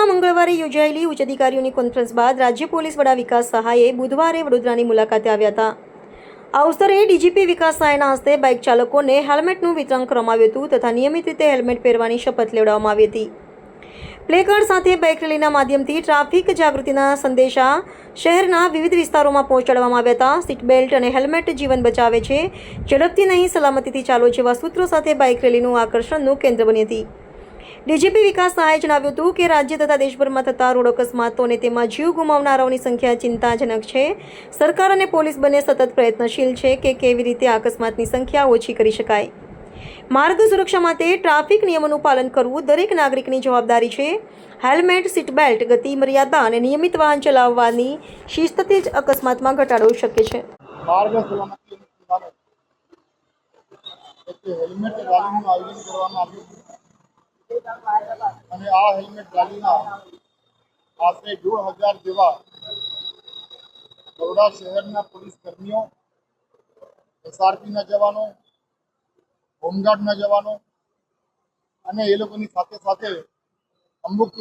વડોદરામાં મંગળવારે યોજાયેલી ઉચ્ચ અધિકારીઓની કોન્ફરન્સ બાદ રાજ્ય પોલીસ વડા વિકાસ સહાયે બુધવારે વડોદરાની મુલાકાતે આવ્યા હતા। આ અવસરે ડીજીપી વિકાસ સહાયના હસ્તે બાઇક ચાલકોને હેલ્મેટનું વિતરણ કરવામાં આવ્યું હતું તથા નિયમિત રીતે હેલ્મેટ પહેરવાની શપથ લેવડાવવામાં આવી હતી। પ્લેકાર્ડ સાથે બાઇક રેલીના માધ્યમથી ટ્રાફિક જાગૃતિના સંદેશા શહેરના વિવિધ વિસ્તારોમાં પહોંચાડવામાં આવ્યા હતા। સીટ બેલ્ટ અને હેલ્મેટ જીવન બચાવે છે, ઝડપથી નહીં સલામતીથી ચાલો જેવા સૂત્રો સાથે બાઇક રેલીનું આકર્ષણનું કેન્દ્ર બની હતી। ડીજીપી વિકાસ સહાયે જણાવ્યું હતું કે રાજ્ય તથા દેશભરમાં થતા રોડ અકસ્માતો અને તેમાં જીવ ગુમાવનારાઓની સંખ્યા ચિંતાજનક છે। સરકાર અને પોલીસ બંને સતત પ્રયત્નશીલ છે કે કેવી રીતે આ અકસ્માતની સંખ્યા ઓછી કરી શકાય। માર્ગ સુરક્ષા માટે ટ્રાફિક નિયમોનું પાલન કરવું દરેક નાગરિકની જવાબદારી છે। હેલ્મેટ, સીટ બેલ્ટ, ગતિ મર્યાદા અને નિયમિત વાહન ચલાવવાની શિસ્તથી જ અકસ્માતમાં ઘટાડો શક્ય છે। માર્ગ સલામતી હેલ્મેટ રેલીનું આયોજન કરવામાં આવ્યું અને આ હેલ્મેટ રેલીમાં આશરે 1,500 જેવા બરોડા શહેરના પોલીસ કર્મીઓ, એસઆરપીના જવાનો, હોમગાર્ડના જવાનો અને એ લોકોની સાથે સાથે અમુક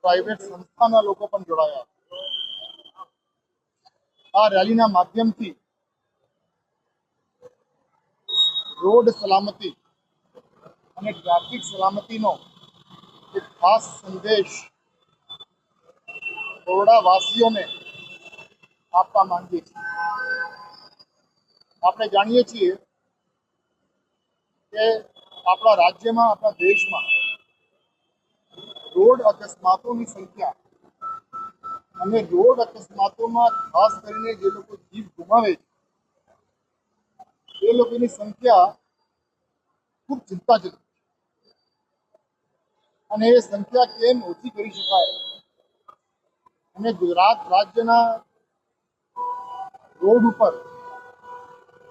પ્રાઇવેટ સંસ્થાના લોકો પણ જોડાયા। આ રેલીના માધ્યમથી રોડ સલામતી અને ટ્રાફિક સલામતીનો એક ખાસ સંદેશ બરોડાવાસીઓને આપવા માંગીએ છીએ। આપણે જાણીએ છીએ કે આપણા રાજ્યમાં, આપણા દેશમાં રોડ અકસ્માતોની સંખ્યા અને રોડ અકસ્માતોમાં ખાસ કરીને જે લોકો જીવ ગુમાવે છે એ લોકોની સંખ્યા ખૂબ ચિંતાજનક છે અને એ સંખ્યા કેમ ઓછી કરી શકાય અને ગુજરાત રાજ્યના રોડ ઉપર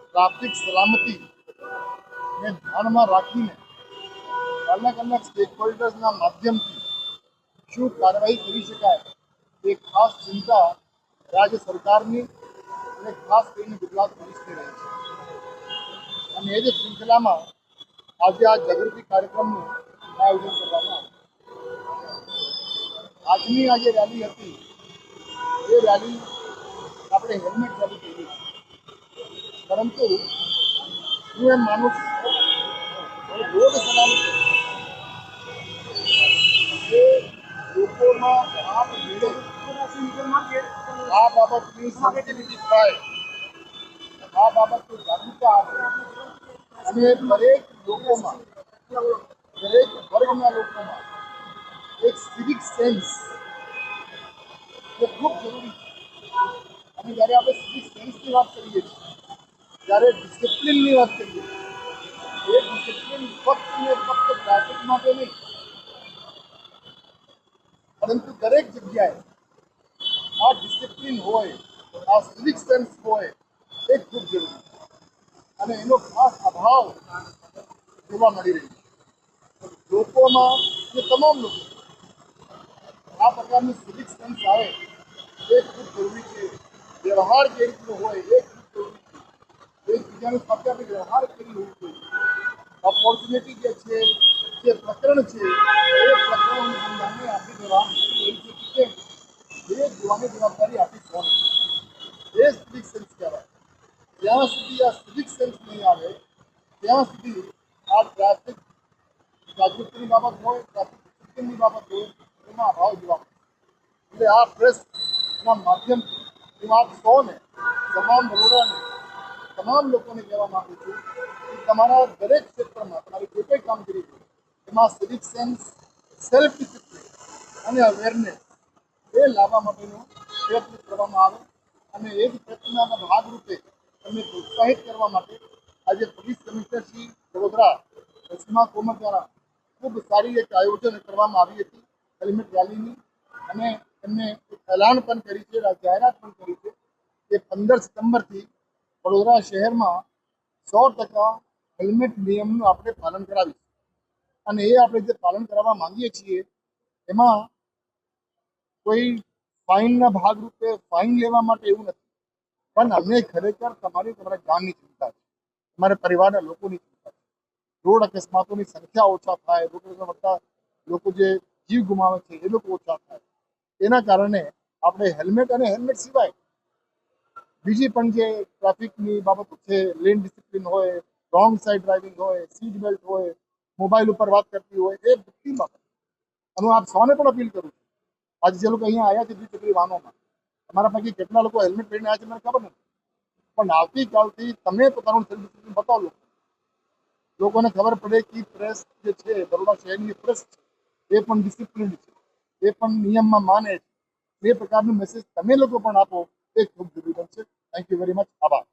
ટ્રાફિક સલામતીને ધ્યાનમાં રાખીને અલગ અલગ સ્ટેકહોલ્ડર્સના માધ્યમથી શું કાર્યવાહી કરી શકાય એ ખાસ ચિંતા રાજ્ય સરકારની અને ખાસ કરીને ગુજરાત પોલીસની રહી છે અને એ જ શૃંખલામાં આજે આ જાગૃતિ કાર્યક્રમનું આયોજન કરવામાં આવ્યું। આજની આ જે રેલી હતી એ રેલી આપણે હેલ્મેટ રેલી કહીએ છીએ, પરંતુ હું એમ માનું છું કે રોડ સલામતી એ લોકોમાં આ બાબતની સેન્સિટિવિટી થાય, આ બાબતની જાગૃતતા આવે અને દરેક લોકોમાં, દરેક વર્ગના લોકોમાં એક સિવિક સેન્સ એ ખૂબ જરૂરી છે। અને જ્યારે આપણે સિવિક સેન્સની વાત કરીએ છીએ, જ્યારે ડિસિપ્લિનની વાત કરીએ છીએ, એ ડિસિપ્લિન ફક્ત ને ફક્ત ટ્રાફિક માટે નહીં, પરંતુ દરેક જગ્યાએ આ ડિસિપ્લિન હોય, આ સિવિક સેન્સ હોય એ ખૂબ જરૂરી છે અને એનો ખાસ અભાવ જોવા મળી રહ્યો છે। લોકોમાં અને તમામ લોકો આ પ્રકારની સિવિક સેન્સ આવે એ ખૂબ જરૂરી છે। વ્યવહાર જે રીતનો હોય એ ખૂબ જરૂરી છે। એકબીજાની સાથે આપણે વ્યવહાર કરી હોવું જોઈએ। ઓપોર્ચ્યુનિટી જે છે, જે પ્રકરણ છે એ પ્રકરણ ધંધાને આપણી જવાબદારી એવી છે કે કેમ એ જોવાની જવાબદારી આપણી સૌની છે। એ સિવિક સેન્સ કહેવાય। જ્યાં સુધી આ સિવિક સેન્સ નહીં આવે ત્યાં સુધી આ ટ્રાફિક જાગૃતિની બાબત હોય, ટ્રાફિક ડિસિપ્લિનની બાબત હોય એમાં અભાવ જોવા મળે। એટલે આ પ્રેસના માધ્યમથી હું આપ સૌને, તમામ બરોડાને, તમામ લોકોને કહેવા માગું છું કે તમારા દરેક ક્ષેત્રમાં તમારી જે કંઈ કામગીરી હોય એમાં સિવિક સેન્સ, સેલ્ફ ડિસિપ્લિન અને અવેરનેસ એ લાવવા માટેનો પ્રયત્ન કરવામાં આવે અને એ જ પ્રયત્નના ભાગરૂપે તમને પ્રોત્સાહિત કરવા માટે આજે પોલીસ કમિશનર શ્રી વડોદરા સીમા કોમર દ્વારા ખૂબ સારી એક આયોજન કરવામાં આવી હતી હેલ્મેટ રેલીની અને એમને એલાન પણ કરી છે, જાહેરાત પણ કરી છે કે 15 સપ્ટેમ્બરથી વડોદરા શહેરમાં 100% હેલ્મેટ નિયમનું આપણે પાલન કરાવીશું અને એ આપણે જે પાલન કરવા માંગીએ છીએ એમાં કોઈ ફાઇનના ભાગરૂપે ફાઇન લેવા માટે એવું નથી, પણ અમને ખરેખર તમારા જાનની ચિંતા છે, તમારા પરિવારના લોકોની ચિંતા છે। રોડ અકસ્માતોની સંખ્યા ઓછા થાય, રોડ વધતા લોકો જે જીવ ગુમાવે છે એ લોકો ઓછા થાય. એના કારણે આપણે હેલ્મેટ અને હેલ્મેટ સિવાય બીજી પણ જે ટ્રાફિકની બાબતો છે, લેન ડિસિપ્લિન હોય, રોંગ સાઈડ ડ્રાઇવિંગ હોય, સીટ બેલ્ટ હોય, મોબાઈલ ઉપર વાત કરતી હોય, એ બધી બાબત હું આપ સૌને પણ અપીલ કરું છું. આજે જે લોકો અહીંયા આવ્યા છે દ્વિચક્રી વાહનોમાં, તમારા પૈકી કેટલા લોકો હેલ્મેટ પહેરીને આવ્યા છે મને ખબર નથી, પણ આવતીકાલથી તમે પોતાનું સેલ્ફ ડિસિપ્લિન બતાવો. લોકોને ખબર પડે કે પ્રેસ જે છે, બરોડા શહેરની પ્રેસ છે, એ પણ ડિસિપ્લિન છે, એ પણ નિયમમાં માને છે. એ પ્રકારનું મેસેજ તમે લોકો પણ આપો, એ ખૂબ જરૂરી બનશે. Thank you very much. આભાર.